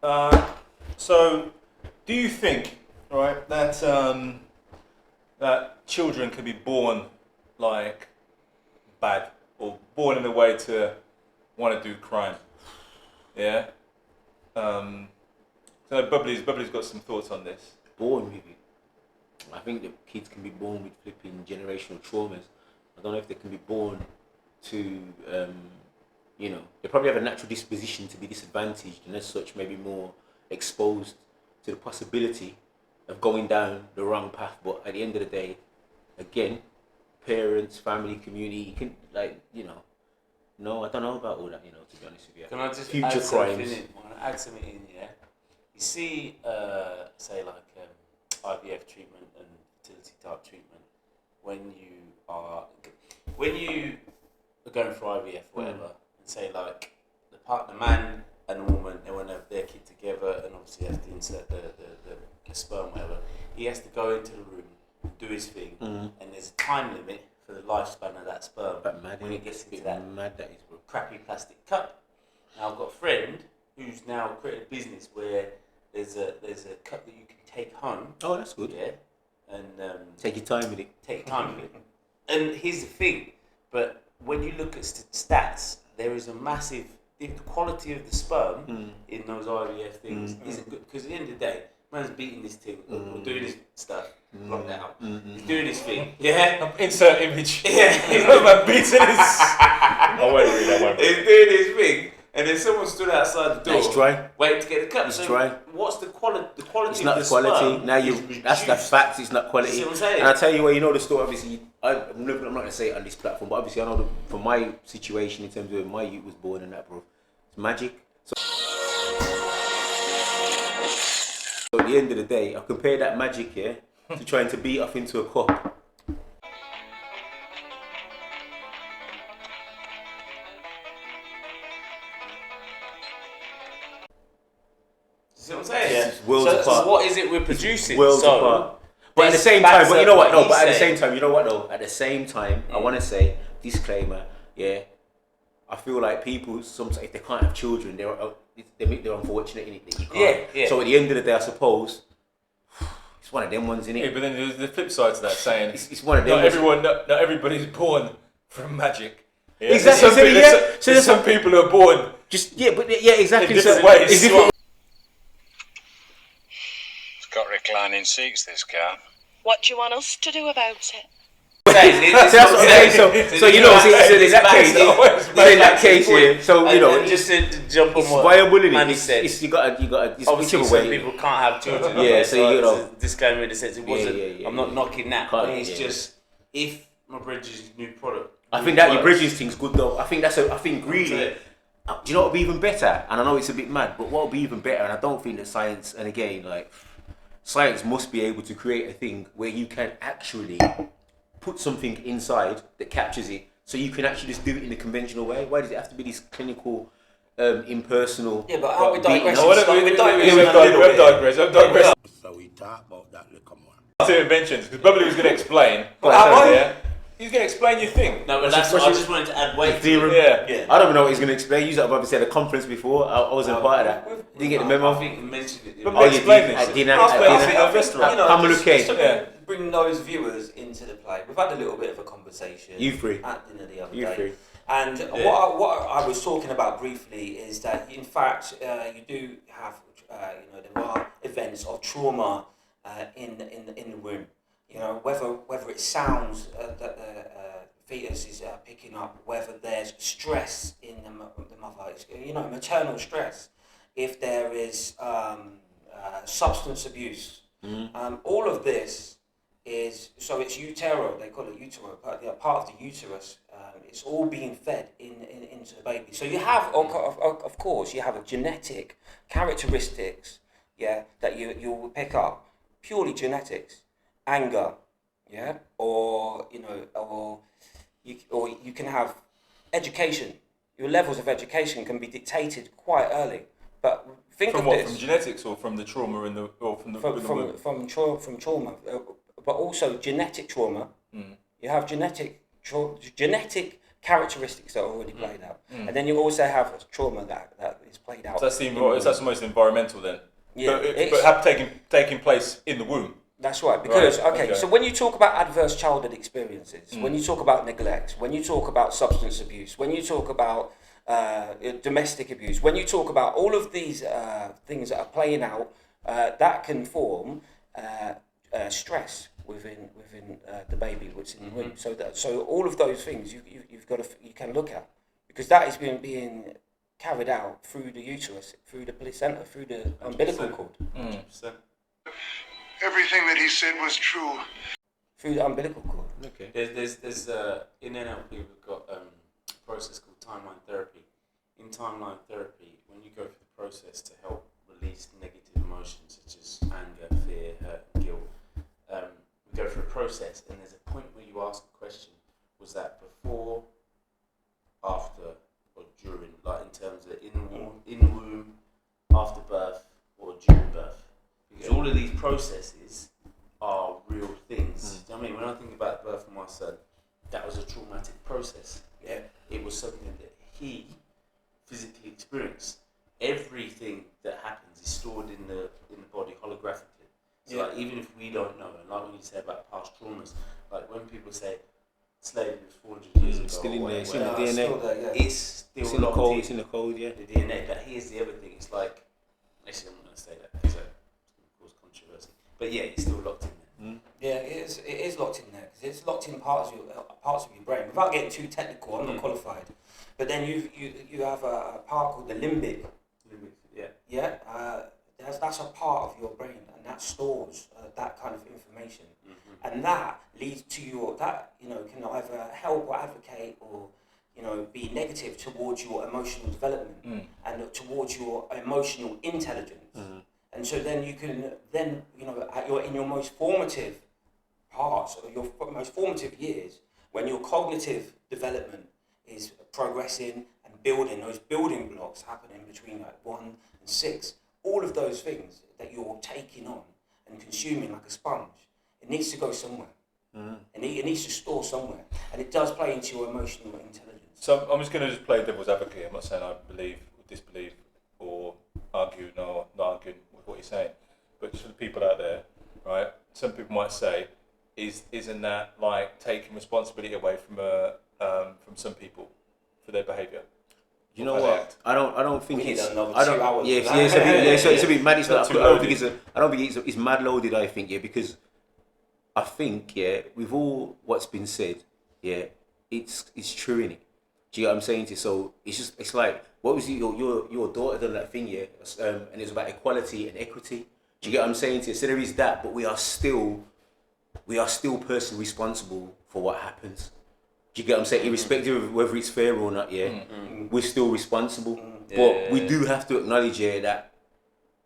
So, do you think, right, that that children can be born like bad or born in a way to want to do crime? Yeah. Um, so Bubbly's got some thoughts on this. Born with it. I think that kids can be born with flipping generational traumas. I don't know if they can be born to, they probably have a natural disposition to be disadvantaged and as such maybe more exposed to the possibility of going down the wrong path. But at the end of the day, again, parents, family, community, you can no, I don't know about all that, to be honest with you. Can I just Future add something crimes. in? I want to add something in, yeah? You see, say like IVF treatment and fertility type treatment, when you are going for IVF or whatever, and say like the man and the woman, they want to have their kid together and obviously has to insert the sperm, whatever, he has to go into the room, do his thing, and there's a time limit for the lifespan of that sperm when it gets into that crappy plastic cup. Now I've got a friend who's now created a business where there's a cup that you can take home. Oh, that's good. Yeah, and take your time with it. Take your time with it. And here's the thing, but when you look at stats, there is a massive. The quality of the sperm in those IVF things isn't good because at the end of the day, man's beating this thing or doing this stuff. Block that out. He's doing his thing. Yeah. Insert image. Yeah. He's not about beating his. I won't read that one. He's doing his thing, and then someone stood outside the door. It's dry. Waiting to get the cup. It's dry. What's the quality? The quality. It's not of the quality. sperm Now that's the fact. It's not quality. See what I'm saying? And I tell you what, the story. Obviously, I'm not going to say it on this platform, but obviously I know from my situation in terms of when my youth was born and that, bro, it's magic. So at the end of the day, I compare that magic here to trying to beat off into a cup. See what I'm saying? It's worlds apart. So what is it we're producing? Worlds apart. But at the same time, but you know what? No, but at the same time, you know what though? At the same time, I want to say, disclaimer, yeah, I feel like people, sometimes if they can't have children, they're unfortunate in it that you can't. Yeah. So at the end of the day, I suppose, it's one of them ones, innit? Yeah, but then there's the flip side to that saying it's one of them ones. Not everybody's born from magic. Yeah? Exactly. There's some people who are born exactly. in different ways. It's got reclining seats, this car. What do you want us to do about it? So in that case, yeah. So just to jump on what viable, innit? Manny said. You got to. Obviously, some people can't have children. Yeah, so disclaimer in the sense it wasn't. Yeah. I'm not knocking that. It's just if my Bridges' new product. I think that your Bridges thing's good though. I think really. Do you know what would be even better? And I know it's a bit mad, but what would be even better? And I don't think that science. And again, like science must be able to create a thing where you can actually put something inside that captures it, so you can actually just do it in a conventional way. Why does it have to be this clinical, impersonal? Yeah, but how we digress? We've digressed. So we talk about that little more. Two inventions, because Bubbly was going to explain. He's going to explain your thing. No, but that's what I just wanted to add weight. Theorem. Yeah. I don't even know what he's going to explain. You have obviously had a conference before. I wasn't part of that. Didn't get the memo. I think you mentioned it. But explain this. At dinner. Just bring those viewers into the play. We've had a little bit of a conversation. You three. At dinner the other You day. three. And what I was talking about briefly is that in fact you do have there are events of trauma in the womb. Whether it sounds that the fetus is picking up, whether there's stress in the mother, maternal stress, if there is substance abuse, all of this is, so it's utero, they call it utero, part of the uterus, it's all being fed into the baby. So you have, of course, you have a genetic characteristics, that you will pick up, purely genetics, anger, or you can have education. Your levels of education can be dictated quite early. But think from of what? this. From genetics or from the trauma from trauma, but also genetic trauma. You have genetic characteristics that are already played out. And then you also have trauma that is played out. So that's the most environmental then. Yeah, but have taking place in the womb. That's right, because, okay. so when you talk about adverse childhood experiences, when you talk about neglect, when you talk about substance abuse, when you talk about domestic abuse, when you talk about all of these things that are playing out, that can form stress within the baby which in the womb. So all of those things you can look at, because that is being carried out through the uterus, through the placenta, through the umbilical cord. 100%. Everything that he said was true. Through the umbilical cord. Okay. There's in NLP we've got a process called timeline therapy. In timeline therapy, when you go through the process to help release negative emotions such as anger, fear, hurt, and guilt, we go through a process, and there's a point where you ask a question: was that before, after, or during? Like in terms of in the womb, after birth, or during birth? Because all of these processes are real things. Do you know what I mean? When I think about the birth of my son, that was a traumatic process. Yeah, it was something that he physically experienced. Everything that happens is stored in the body holographically. So like, even if we don't know, and like when you say about past traumas, like when people say slavery was 400 years ago, Still in there, it's in whatever, the DNA. Still there, yeah. it's still It's in the locked code. in. It's in the code. Yeah. The DNA. But here's the other thing. It's like, actually, I'm not going to say that because it's going to cause controversy. But yeah, it's still locked in there. Yeah, it is locked in there, because it's locked in parts of your brain. Without getting too technical, I'm not qualified, but then you have a part called the limbic. Yeah. Yeah, that's a part of your brain, and that stores that kind of information, and that leads to can either help or advocate or be negative towards your emotional development and towards your emotional intelligence. And so then you can in your most formative parts, or your most formative years, when your cognitive development is progressing and building, those building blocks happening between like 1 and 6, all of those things that you're taking on and consuming like a sponge, it needs to go somewhere. And it needs to store somewhere, and it does play into your emotional intelligence. So I'm just going to play devil's advocate. I'm not saying I believe or disbelieve or argue, no, not arguing with what you're saying, but just for the people out there, right? Some people might say, isn't that like taking responsibility away from some people for their behaviour? You know what? I don't think We it's. need another I don't. 2 hours Yeah, for yeah, that. it's a bit mad. It's not. Too I don't loaded. think it's. I don't think it's mad loaded. I think because I think with all what's been said, it's true in it. Do you get what I'm saying to you? So it's like, what was your daughter done that thing, and it's about equality and equity. Do you get what I'm saying to you? So there is that, but we are still personally responsible for what happens. Do you get what I'm saying? Irrespective of whether it's fair or not, we're still responsible. But we do have to acknowledge that,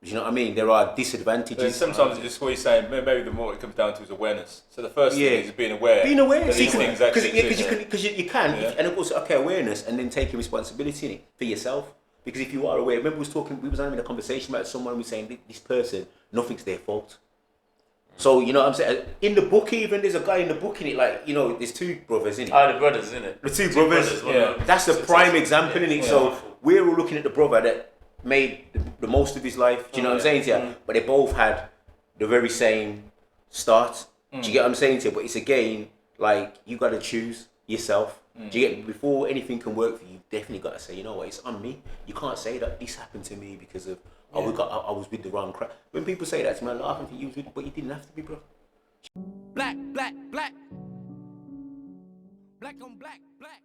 you know what I mean? There are disadvantages. But sometimes it's just what you're saying. Maybe the more it comes down to is awareness. So the first thing is being aware. Being aware, that these things actually exist. because you can, and of course, awareness, and then taking responsibility in it for yourself. Because if you are aware, remember we was having a conversation about someone was saying this person, nothing's their fault. So you know what I'm saying? In the book, even there's a guy in the book in it, like there's 2 brothers in it. Oh, the brothers, isn't it? The two brothers. That's a prime example in it. So we're all looking at the brother that made the most of his life. Do you know what I'm saying to you? But they both had the very same start. Do you get what I'm saying to you? But it's again like you got to choose yourself. Do you get, before anything can work for you, you've definitely got to say, you know what, it's on me. You can't say that this happened to me because of I was with the wrong crowd. When people say that to me, I laugh and think you was with, but you didn't have to be, bro. Black, black, black. Black on black, black.